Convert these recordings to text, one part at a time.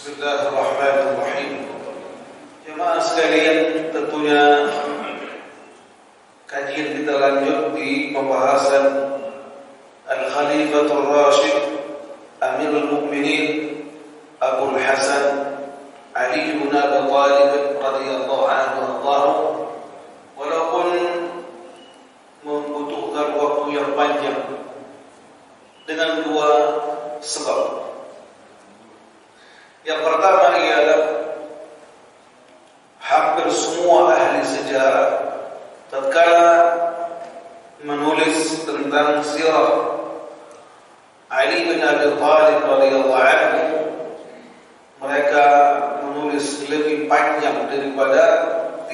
Bismillahirrahmanirrahim. Jemaah sekalian, tentunya kajian kita lanjut di pembahasan Al-Khalifatul Rashid Amirul Mukminin Abul Hasan Ali bin Abi Thalib radhiyallahu anhu. Walaupun membutuhkan waktu yang panjang dengan dua sebab. Yang pertama ialah hampir semua ahli sejarah tatkala menulis tentang sirah Ali bin Abi Thalib radhiyallahu anhu, mereka menulis lebih panjang daripada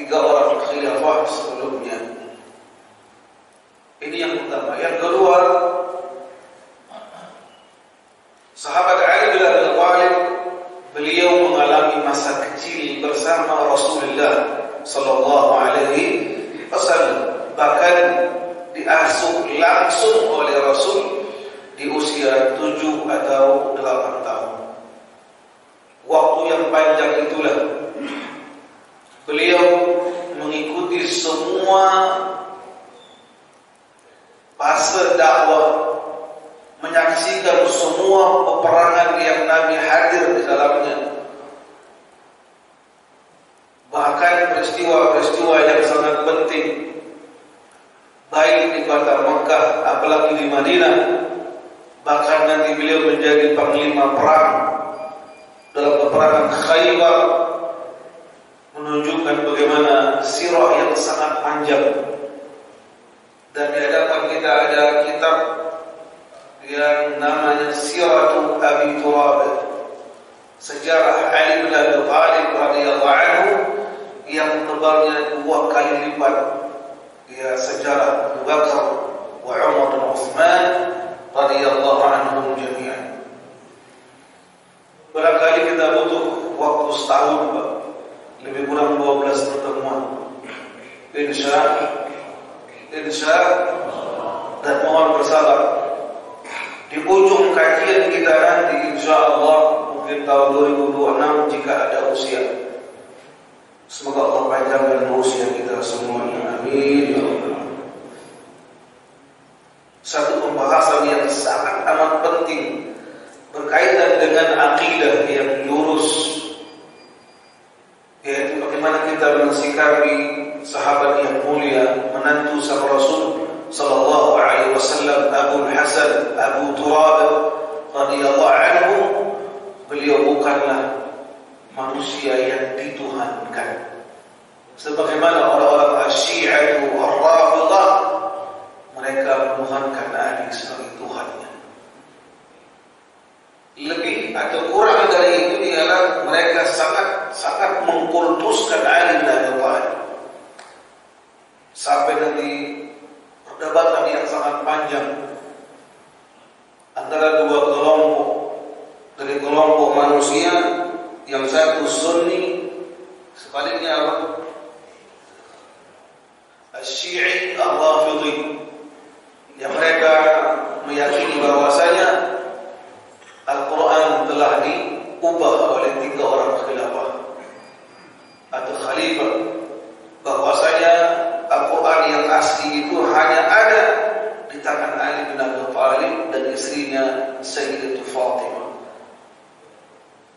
3 orang khilafah sebelumnya. Ini yang pertama. Yang kedua, sahabat Ali bin Abi Thalib, beliau mengalami masa kecil bersama Rasulullah sallallahu alaihi wasallam, bahkan diasuh langsung oleh Rasul di usia 7 atau 8 tahun. Waktu yang panjang itulah beliau mengikuti semua fase dakwah, menyaksikan semua peperangan yang Nabi hadir di dalamnya. Bahkan peristiwa-peristiwa yang sangat penting, baik di kota Mekah apalagi di Madinah. Bahkan nanti beliau menjadi panglima perang dalam peperangan Khaybar, menunjukkan bagaimana sirah yang sangat panjang. Dan di hadapan kita ada kitab yang namanya Siratu Abi Turab, sejarah Ali bin Abi Thalib radhiyallahu anhu, yang tebalnya 2 kali lipat ya sejarah Abu Bakar wa Umar dan Utsman radhiyallahu anhum jami'an. Barangkali kita butuh waktu setahun, Pak, lebih kurang 12 pertemuan. Insya dan mohon bersabar. Di ujung kajian kita nanti insyaallah mungkin tahun 2026 jika ada usia. Semoga Allah panjangkan usia kita semuanya. Amin ya Allah. Satu pembahasan yang sangat amat penting berkaitan dengan akidah yang lurus, yaitu bagaimana kita mensikapi sahabat yang mulia, menantu sang Rasul sallallahu alaihi wasallam, Abu Hasan Abu Turab radhiyallahu anhu. Beliau bukanlah manusia yang dituhankan sebagaimana orang-orang Syiah Ar-Rafidah, mereka menuhankan Ali sebagai Tuhannya. Lebih atau kurang dari itu ialah mereka sangat mengkultuskan Ali bin Abi Thalib, sampai nanti perdebatan yang sangat panjang antara 2 kelompok dari kelompok manusia, yang satu Sunni, sebaliknya apa? Syi'i Ar-Rafidhi, yang mereka meyakini bahwasanya Al-Quran telah diubah oleh 3 orang khilafah atau khalifah, bahwasanya Al-Quran yang asli itu hanya ada di tangan Ali bin Abi Thalib dan istrinya Sayyidatul Fatimah,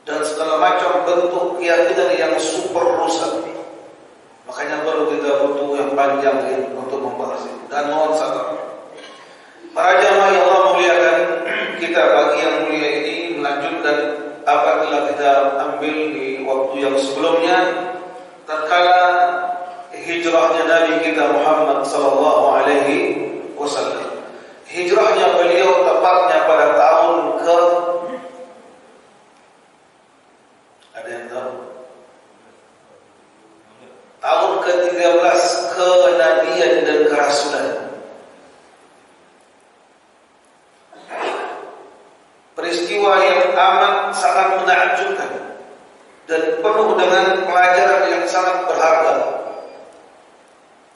dan segala macam bentuk keyakinan yang super rusak. Makanya perlu kita butuh yang panjang untuk membahas itu. Dan mohon sabar para jamaah yang Allah muliakan, kita pagi yang mulia ini melanjutkan apa telah kita ambil di waktu yang sebelumnya tatkala hijrahnya Nabi kita Muhammad sallallahu alaihi wasallam. Hijrahnya beliau tepatnya pada tahun ke, ada yang tahu? Tahun ke-13 kenabian dan kerasulan. Peristiwa yang amat sangat menakjubkan dan penuh dengan pelajaran yang sangat berharga.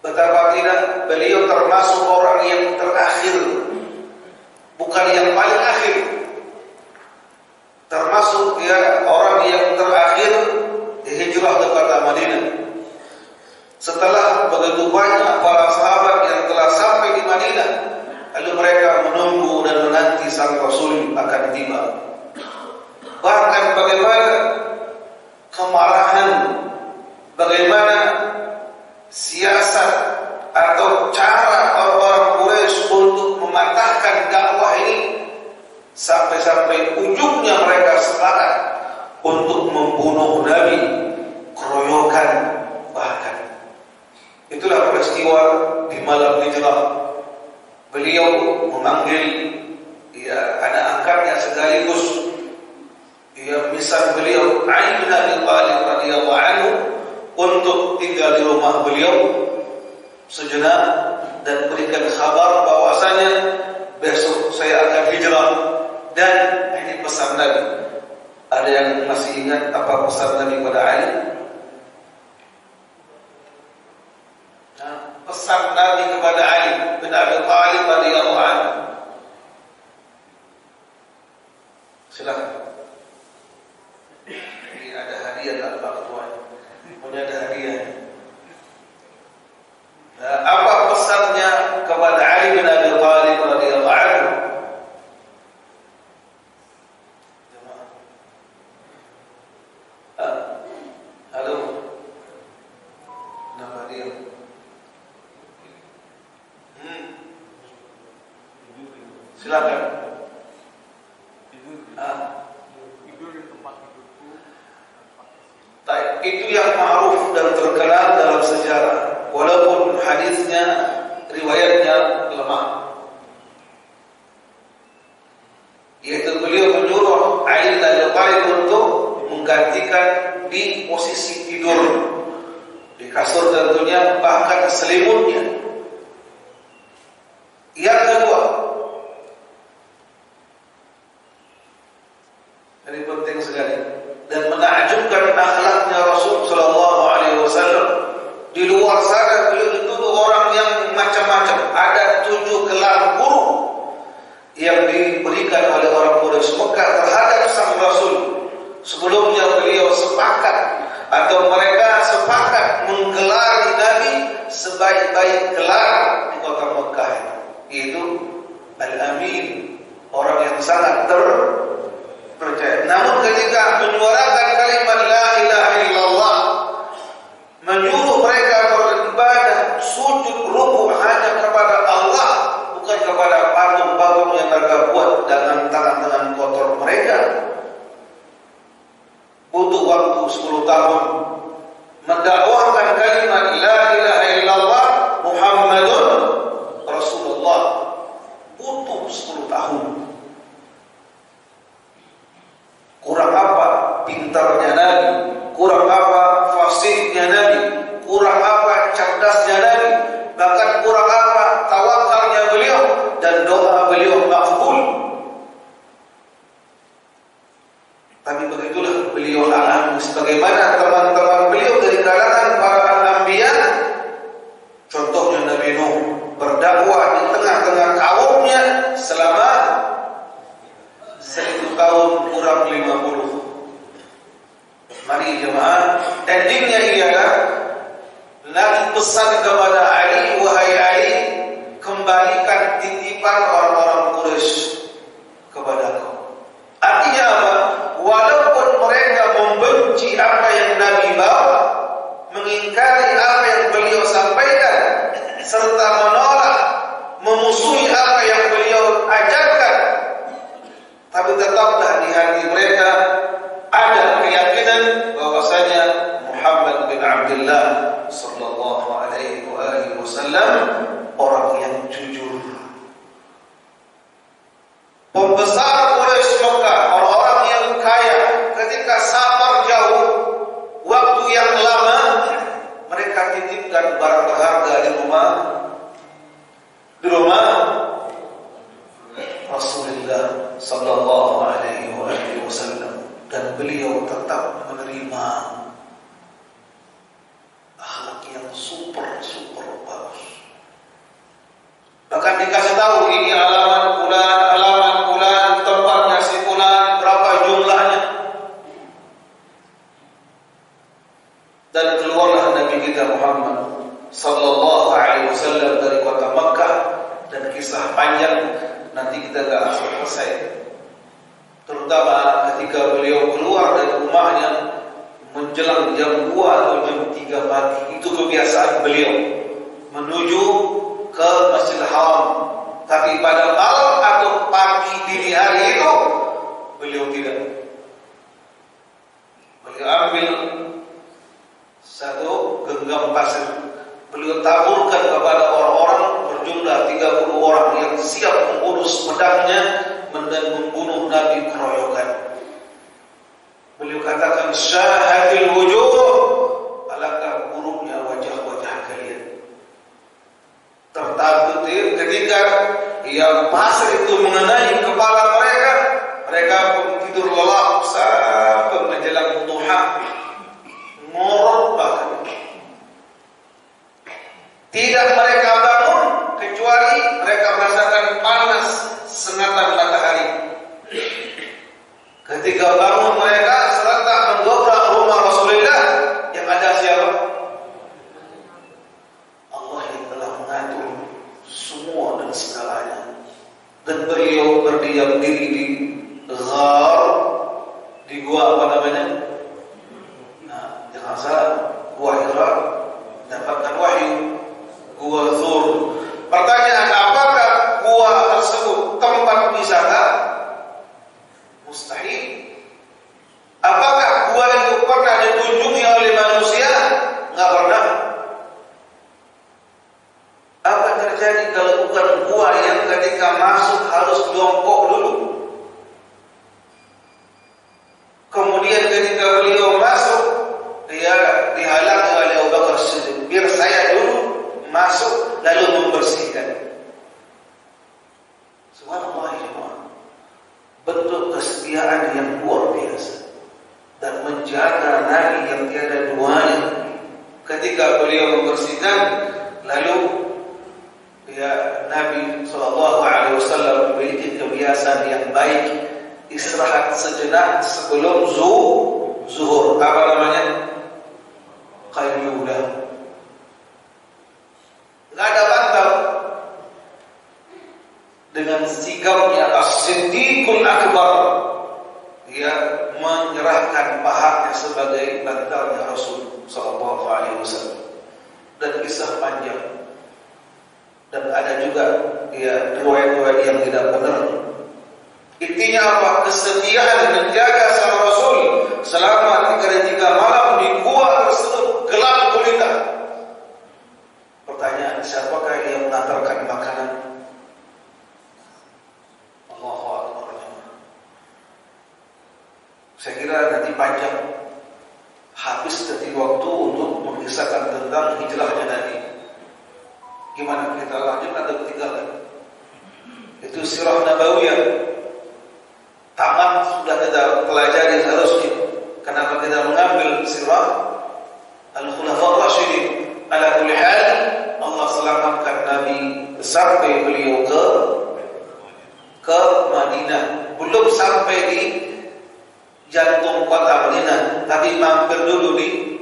Betapa tidak, beliau termasuk orang yang terakhir, bukan yang paling akhir, termasuk ya orang yang Setelah begitu banyak para sahabat yang telah sampai di Madinah, lalu mereka menunggu dan menanti sang Rasul akan tiba. Bahkan bagaimana kemarahan, bagaimana siasat atau cara orang-orang Quraisy untuk mematahkan dakwah ini, sampai-sampai ujungnya mereka sepakat untuk membunuh Nabi, keroyokan bahkan. Itulah peristiwa di malam hijrah. Beliau memanggil anak angkatnya sekaligus misal beliau Ali bin Abi Thalib radhiyallahu anhu untuk tinggal di rumah beliau sejenak dan berikan kabar bahwasanya besok saya akan hijrah. Dan ini pesan Nabi. Ada yang masih ingat apa pesan Nabi pada Ali? Pesan Nabi kepada Ali bin Abi Thalib radhiyallahu anhu. Silakan. Ini ada hadiah tak Pak Tuan? Punya ada hadiah. Apa pesannya kepada Ali bin Abi Thalib radhiyallahu anhu? Halo. Nama dia. Silakan. Itu yang ma'ruf dan terkenal dalam sejarah, walaupun hadisnya riwayatnya lemah. Yaitu beliau menyuruh Ali bin Abi Thalib untuk menggantikan di posisi tidur di kasur, tentunya bahkan selimutnya. Yang kedua, ini penting sekali dan menakjubkan akhlaknya Rasul sallallahu alaihi wasallam. Di luar sana beliau dituduh orang yang macam-macam. Ada 7 gelar buruk yang diberikan oleh orang Quraisy Mekah terhadap sang Rasul. Sebelumnya beliau sepakat atau mereka sepakat menggelari Nabi sebaik-baik gelar di kota Mekah, yaitu Al-Amin, orang yang sangat terpercaya. Namun ketika menyuarakan kalimat La ilaha illallah, menyuruh mereka beribadah, sujud, rukuk hanya kepada Allah, bukan kepada patung-patung yang mereka buat dengan tangan-tangan kotor mereka. Butuh waktu 10 tahun mendakwahkan kalimat La ilaha illallah Muhammadun Rasulullah. Butuh 10 tahun. Kurang apa pintarnya Nabi, kurang apa fasihnya Nabi, kurang apa cerdasnya Nabi, bahkan kurang apa tawakalnya beliau dan doa beliau makbul. Tapi begitulah beliau alami, sebagaimana teman-teman beliau dari kalangan para anbiya. Contohnya Nabi Nuh berdakwah di tengah-tengah kaumnya selama 1000 tahun kurang 50. Mari jemaah, endingnya ialah Nabi pesan kepada Ali, wahai Ali, kembalikan titipan orang-orang Quraisy kepadaku. Artinya apa? Walaupun mereka membenci apa yang Nabi bawa, mengingkari apa yang beliau sampaikan, serta menolak, memusuhi apa yang beliau ajarkan, tapi tetaplah di hati mereka ada keyakinan bahwasanya Muhammad bin Abdullah sallallahu alaihi wasallam orang yang jujur. Pembesar Quraisy Mekah, orang-orang yang kaya, ketika safar jauh, waktu yang lama, mereka titipkan barang berharga di rumah Rasulullah sallallahu alaihi wasallam, dan beliau tetap menerima. Akhlak yang super bagus. Bahkan dikasih tahu ini alamat fulan, tempatnya si fulan, berapa jumlahnya. Dan keluarlah Nabi kita Muhammad sallallahu alaihi wasallam dari kota Makkah, dan kisah panjang nanti kita gak selesai. Terutama ketika beliau keluar dari rumahnya menjelang jam 2 atau jam 3 pagi. Itu kebiasaan beliau menuju ke Masjidil Haram. Tapi pada malam atau pagi dini hari itu beliau tidak. Beliau ambil satu genggam pasir, beliau taburkan kepada orang-orang berjumlah 30 orang yang siap mengurus pedangnya dan membunuh Nabi keroyokan. Beliau katakan, syahadil wujuh, alangkah buruknya wajah-wajah kalian. Tertakut ketika yang pasir itu mengenai kepala mereka, mereka pun tidur lelap sampai menjelang duha, ngorok bahkan. Tidak mereka bangun kecuali mereka merasakan panas sengatan matahari. Ketika bangun mereka serentak mendobrak rumah Rasulullah, yang ada siapa? Allah yang telah mengatur semua dan segalanya. Dan beliau berdiam diri di ghar, di gua apa namanya? Nah, jangan salah, gua Hira, dapatkan wahyu. Gua Zur. Pertanyaan, apakah gua tersebut tempat wisata? Mustahil. Apakah gua itu pernah dikunjungi oleh manusia? Enggak pernah. Apa terjadi kalau bukan gua yang ketika masuk harus jongkok dulu? Kemudian ketika beliau masuk, dia dihalangi oleh Abu Bakar Siddiq. Biar saya dulu masuk lalu membersihkan. Subhanallah, bentuk kesetiaan yang luar biasa dan menjaga Nabi yang tiada duanya. Ketika beliau membersihkan, lalu Nabi SAW memiliki kebiasaan yang baik, istirahat sejenak sebelum zuhur. Apa namanya? Qayyudah. Nggak ada bantal. Dengan sikapnya As-Siddiqul Akbar, dia menyerahkan pahanya sebagai bantalnya Rasul sallallahu alaihi wasallam. Dan kisah panjang. Dan ada juga riwayat-riwayat yang tidak benar. Intinya apa? Kesetiaan menjaga sang Rasul selama 3 malam di gua tersebut gelap gulita. Pertanyaan, siapakah yang mengantarkan makanan? Allahu Akbar. Saya kira nanti panjang, habis nanti waktu untuk mengisahkan tentang hijrahnya Nabi. Gimana kita lanjut atau ketinggalan? Itu sirah nabawiyah. Tamat sudah kita pelajari seharusnya. Kenapa kita mengambil sirah Al-Khulafaur Rasyidin? Ala kulli hal, Allah selamatkan Nabi sampai beliau ke Madinah. Belum sampai di jantung kota Madinah, tapi mampir dulu di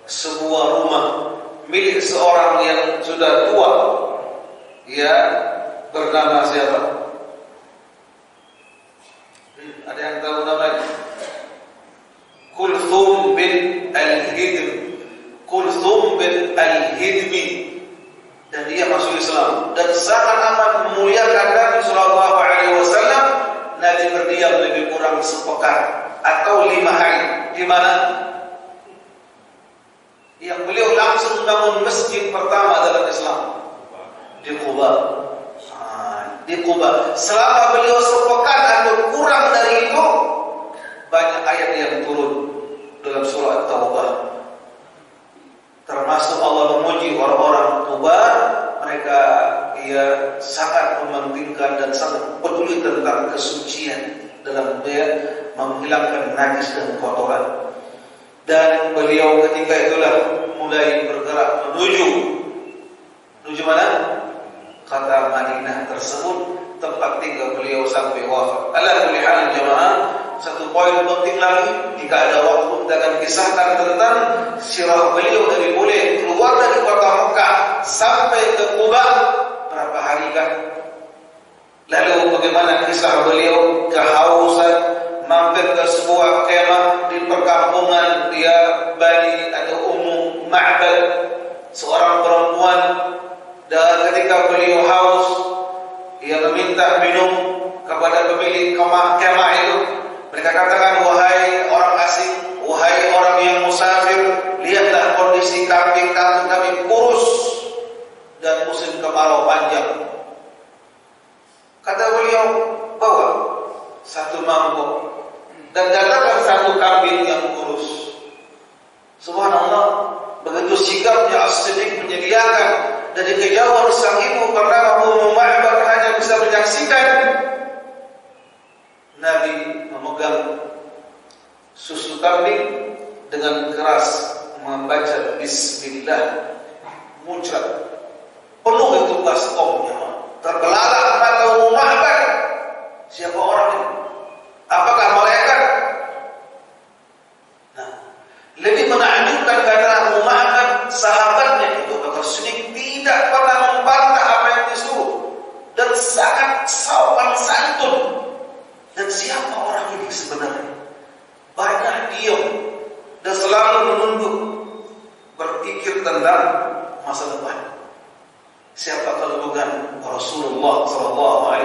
sebuah rumah milik seorang yang sudah tua. Ya, bernama siapa? Ada yang tahu namanya? Kulthum bin Al-Hidm. Kulthum bin Al-Hidmi. Dan dia masuk Islam dan sangat amat memuliakan Nabi sallallahu alaihi wasallam. Nabi berdiam lebih kurang sepekan atau 5 hari. Di mana? Yang beliau langsung bangun masjid pertama dalam Islam di Quba. Di Quba. Selama beliau sepekan atau kurang dari itu, banyak ayat yang turun dalam surah At-Taubah. Termasuk Allah memuji orang-orang Quba, mereka sangat mementingkan dan sangat peduli tentang kesucian dalam menghilangkan najis dan kotoran. Dan beliau ketika itulah mulai bergerak menuju mana? Kota Madinah tersebut, tempat tinggal beliau sampai wafat. Ala kulli hal jamaah, satu poin penting lagi, jika ada waktu kita akan kisahkan tentang sirah beliau dari mulai keluar dari kota Mekah sampai ke Quba berapa hari kan. Lalu bagaimana kisah beliau kehausan, mampir ke sebuah kemah di perkampungan dia Bani atau Ummu Ma'bad, seorang perempuan, dan ketika beliau haus ia meminta minum kepada pemilik kemah itu. Mereka katakan, wahai orang asing, wahai orang yang musafir, lihatlah kondisi kambing kami kurus dan musim kemarau panjang. Kata beliau, bawa satu mangkok dan datangkan satu kambing yang kurus. Subhanallah, begitu sigapnya As-Siddiq menyediakan dari kejauhan sang ibu karena Ummu Ma'bad hanya bisa menyaksikan Nabi memegang susu kambing dengan keras membaca Bismillah, muncrat penuh itu baskomnya. Terbelalak mata Ummu Ma'bad. Siapa orang ini? Apakah malaikat? Nah, lebih menakjubkan karena Ummu Ma'bad sahabatnya itu Bakar Siddiq tidak pernah membantah apa yang disuruh dan sangat sopan santun. Dan siapa orang ini sebenarnya? Banyak diam dan selalu menunduk, berpikir tentang masa depan. Siapa kalau bukan Rasulullah SAW?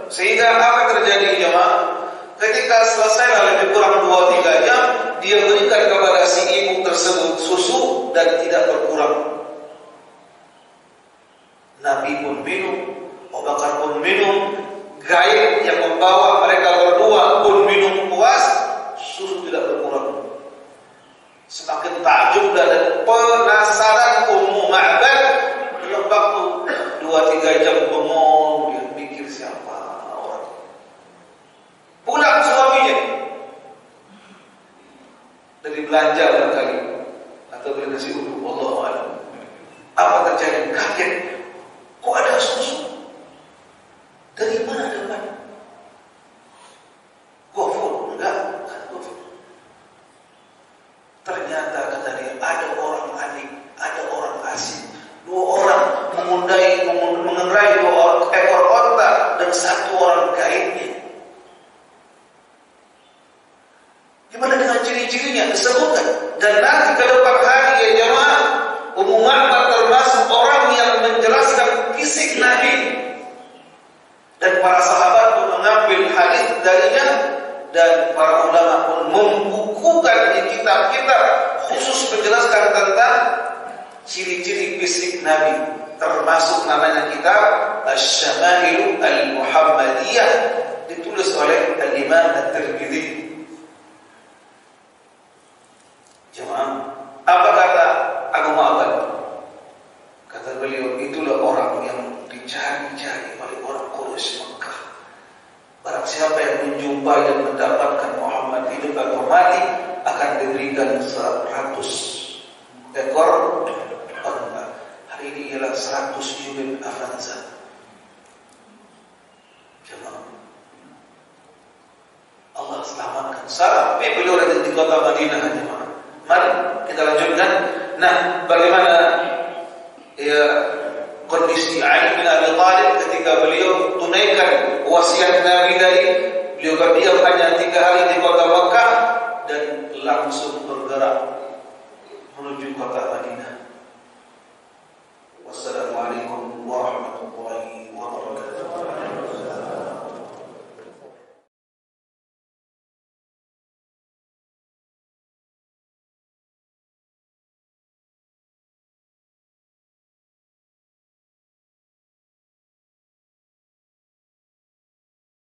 Sehingga apa terjadi jemaah? Ketika selesai lebih kurang 2-3 jam, dia berikan kepada si ibu tersebut susu dan tidak berkurang. Nabi pun minum, Abu Bakar pun minum, gaib yang membawa mereka berdua pun minum puas, susu tidak berkurang. Semakin takjub dan penasaran Ummu Ma'bad. Dalam waktu 2-3 jam bengong, dia mikir siapa orang. Pulang suaminya dari belanja barangkali atau beli nasi uduk, wallahu a'lam. Apa terjadi? Kaget. Kok ada susu? Dari mana dapat? Gofur? Enggak, kan gofur. Ternyata kata dia ada orang aneh, ada orang asing. 2 orang mengendarai 2 ekor onta dan 1 orang gaibnya. Gimana dengan ciri-cirinya? Disebutkan. Dan nanti ke depan hari ya jemaah, Ummu Ma'bad termasuk orang yang menjelaskan fisik Nabi. Dan para sahabat pun mengambil hadis darinya, dan para ulama pun membukukan di kitab-kitab khusus menjelaskan tentang ciri-ciri fisik Nabi, termasuk namanya kitab Asy-Syamā'ilu Al-Muhammadiyah, ditulis oleh Al-Imam At-Tirmidzi. Jemaah, apa kata Abu Ma'bad? Kata beliau, itulah orang yang dicari-cari oleh orang Quraisy Mekah. Barang siapa yang menjumpai dan mendapatkan Muhammad hidup atau mati, akan diberikan 100 ekor onta. Hari ini ialah 100 unit Avanza. Jemaah, Allah selamatkan sampai beliau ada di kota Madinah. Jemaah, mari kita lanjutkan. Nah, bagaimana ya kondisi Ali bin Abi Thalib ketika beliau tunaikan wasiat Nabi tadi? Beliau berdiam hanya 3 hari di kota Mekah dan langsung bergerak menuju kota Madinah.